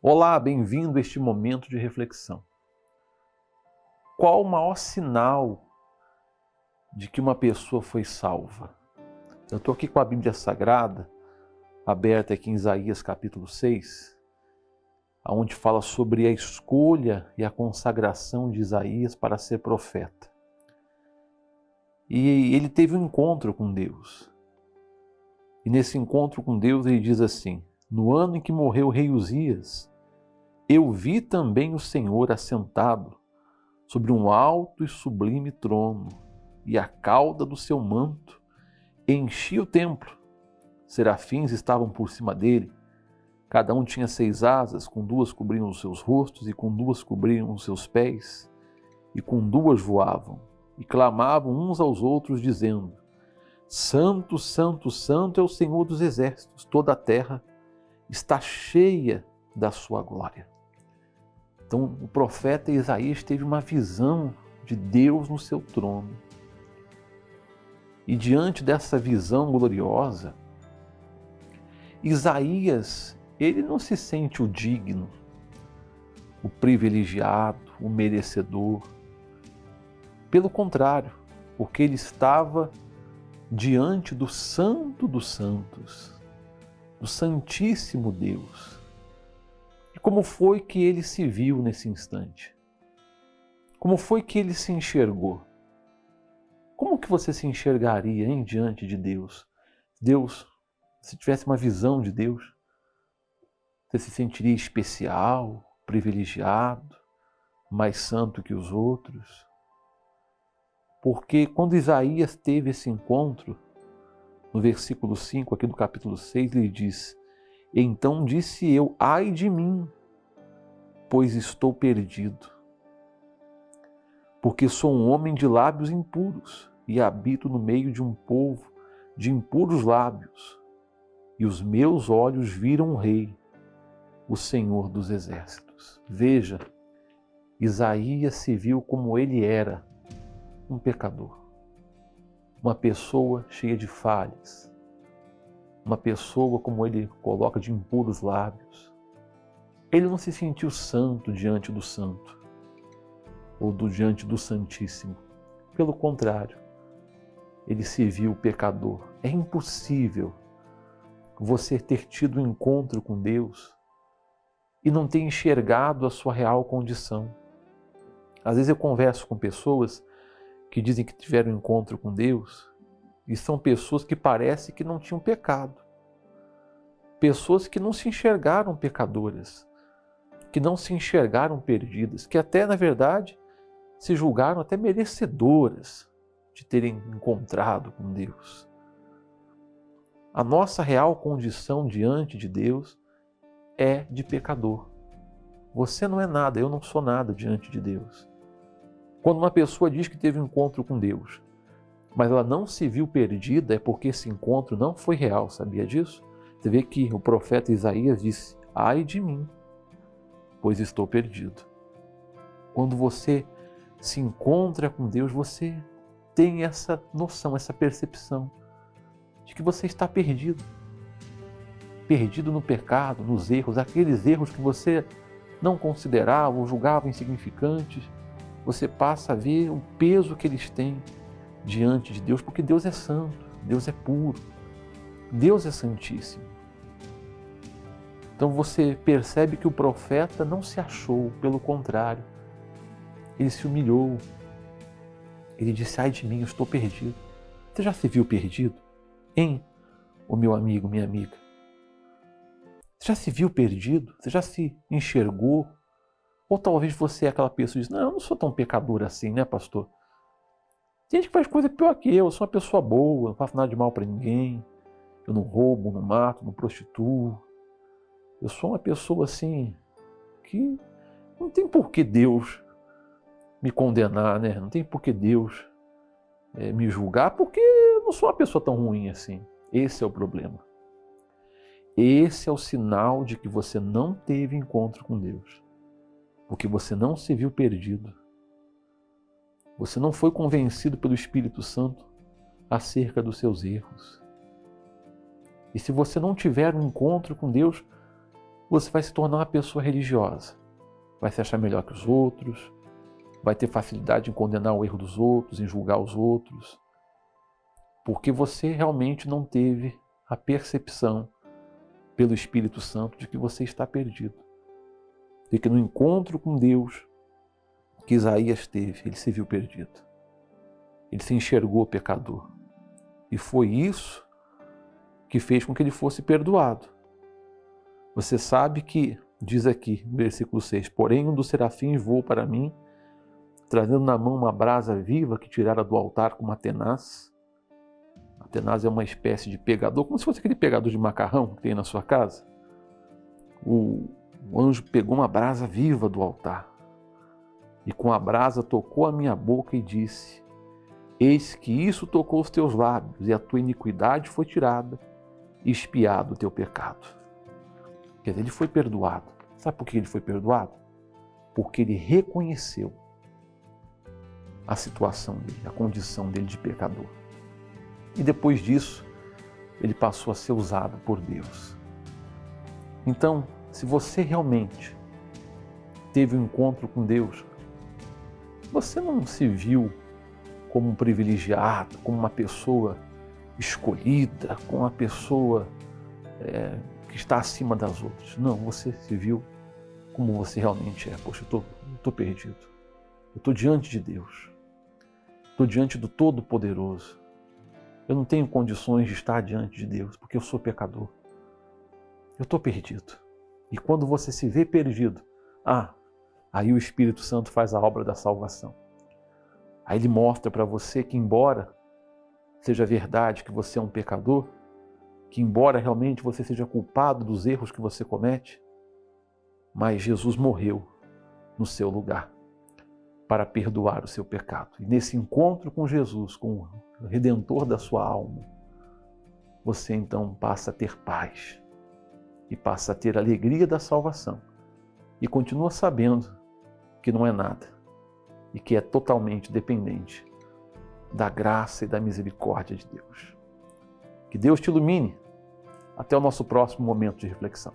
Olá, bem-vindo a este momento de reflexão. Qual o maior sinal de que uma pessoa foi salva? Eu estou aqui com a Bíblia Sagrada, aberta aqui em Isaías capítulo 6, onde fala sobre a escolha e a consagração de Isaías para ser profeta. E ele teve um encontro com Deus. E nesse encontro com Deus ele diz assim: no ano em que morreu o rei Uzias, eu vi também o Senhor assentado sobre um alto e sublime trono, e a cauda do seu manto enchia o templo. Serafins estavam por cima dele, cada um tinha 6 asas, com 2 cobriam os seus rostos, e com 2 cobriam os seus pés, e com 2 voavam, e clamavam uns aos outros, dizendo: Santo, Santo, Santo é o Senhor dos exércitos, toda a terra está cheia da sua glória. Então o profeta Isaías teve uma visão de Deus no seu trono. E diante dessa visão gloriosa, Isaías, ele não se sente o digno, o privilegiado, o merecedor. Pelo contrário, porque ele estava diante do Santo dos Santos, do Santíssimo Deus. E como foi que ele se viu nesse instante? Como foi que ele se enxergou? Como que você se enxergaria diante de Deus? Deus, se tivesse uma visão de Deus, você se sentiria especial, privilegiado, mais santo que os outros? Porque quando Isaías teve esse encontro, no versículo 5 aqui do capítulo 6, ele diz: Então disse eu, ai de mim, pois estou perdido, porque sou um homem de lábios impuros e habito no meio de um povo de impuros lábios, e os meus olhos viram o Rei, o Senhor dos exércitos. Veja, Isaías se viu como ele era, um pecador, uma pessoa cheia de falhas, uma pessoa, como ele coloca, de impuros lábios. Ele não se sentiu santo diante do santo, ou diante do Santíssimo. Pelo contrário, ele se viu pecador. É impossível você ter tido um encontro com Deus e não ter enxergado a sua real condição. Às vezes eu converso com pessoas que dizem que tiveram um encontro com Deus, e são pessoas que parecem que não tinham pecado. Pessoas que não se enxergaram pecadoras, que não se enxergaram perdidas, que até, na verdade, se julgaram até merecedoras de terem encontrado com Deus. A nossa real condição diante de Deus é de pecador. Você não é nada, eu não sou nada diante de Deus. Quando uma pessoa diz que teve um encontro com Deus, mas ela não se viu perdida, é porque esse encontro não foi real, sabia disso? Você vê que o profeta Isaías disse: ai de mim, pois estou perdido. Quando você se encontra com Deus, você tem essa noção, essa percepção de que você está perdido. Perdido no pecado, nos erros, aqueles erros que você não considerava ou julgava insignificantes. Você passa a ver o peso que eles têm diante de Deus, porque Deus é santo, Deus é puro, Deus é santíssimo. Então você percebe que o profeta não se achou, pelo contrário, ele se humilhou. Ele disse: ai de mim, eu estou perdido. Você já se viu perdido? O meu amigo, minha amiga? Você já se viu perdido? Você já se enxergou? Ou talvez você é aquela pessoa que diz: não, eu não sou tão pecador assim, né, pastor? Tem gente que faz coisa pior que eu sou uma pessoa boa, não faço nada de mal para ninguém, eu não roubo, não mato, não prostituo. Eu sou uma pessoa assim, que não tem por que Deus me condenar, né? Não tem por que Deus me julgar, porque eu não sou uma pessoa tão ruim assim. Esse é o problema. Esse é o sinal de que você não teve encontro com Deus. Porque você não se viu perdido. Você não foi convencido pelo Espírito Santo acerca dos seus erros. E se você não tiver um encontro com Deus, você vai se tornar uma pessoa religiosa. Vai se achar melhor que os outros, vai ter facilidade em condenar o erro dos outros, em julgar os outros, porque você realmente não teve a percepção pelo Espírito Santo de que você está perdido. De que no encontro com Deus que Isaías teve, ele se viu perdido. Ele se enxergou pecador. E foi isso que fez com que ele fosse perdoado. Você sabe que, diz aqui no versículo 6, porém um dos serafins voou para mim, trazendo na mão uma brasa viva que tirara do altar com uma tenaz. A tenaz é uma espécie de pegador, como se fosse aquele pegador de macarrão que tem na sua casa. O anjo pegou uma brasa viva do altar e com a brasa tocou a minha boca e disse, eis que isso tocou os teus lábios e a tua iniquidade foi tirada e expiado o teu pecado. Quer dizer, ele foi perdoado. Sabe por que ele foi perdoado? Porque ele reconheceu a situação dele, a condição dele de pecador. E depois disso, ele passou a ser usado por Deus. Então, se você realmente teve um encontro com Deus, você não se viu como um privilegiado, como uma pessoa escolhida, como uma pessoa que está acima das outras. Não, você se viu como você realmente é. Poxa, eu estou perdido. Eu estou diante de Deus. Estou diante do Todo-Poderoso. Eu não tenho condições de estar diante de Deus, porque eu sou pecador. Eu estou perdido. E quando você se vê perdido, aí o Espírito Santo faz a obra da salvação. Aí ele mostra para você que, embora seja verdade que você é um pecador, que embora realmente você seja culpado dos erros que você comete, mas Jesus morreu no seu lugar para perdoar o seu pecado. E nesse encontro com Jesus, com o Redentor da sua alma, você então passa a ter paz e passa a ter a alegria da salvação e continua sabendo que não é nada e que é totalmente dependente da graça e da misericórdia de Deus. Que Deus te ilumine. Até o nosso próximo momento de reflexão.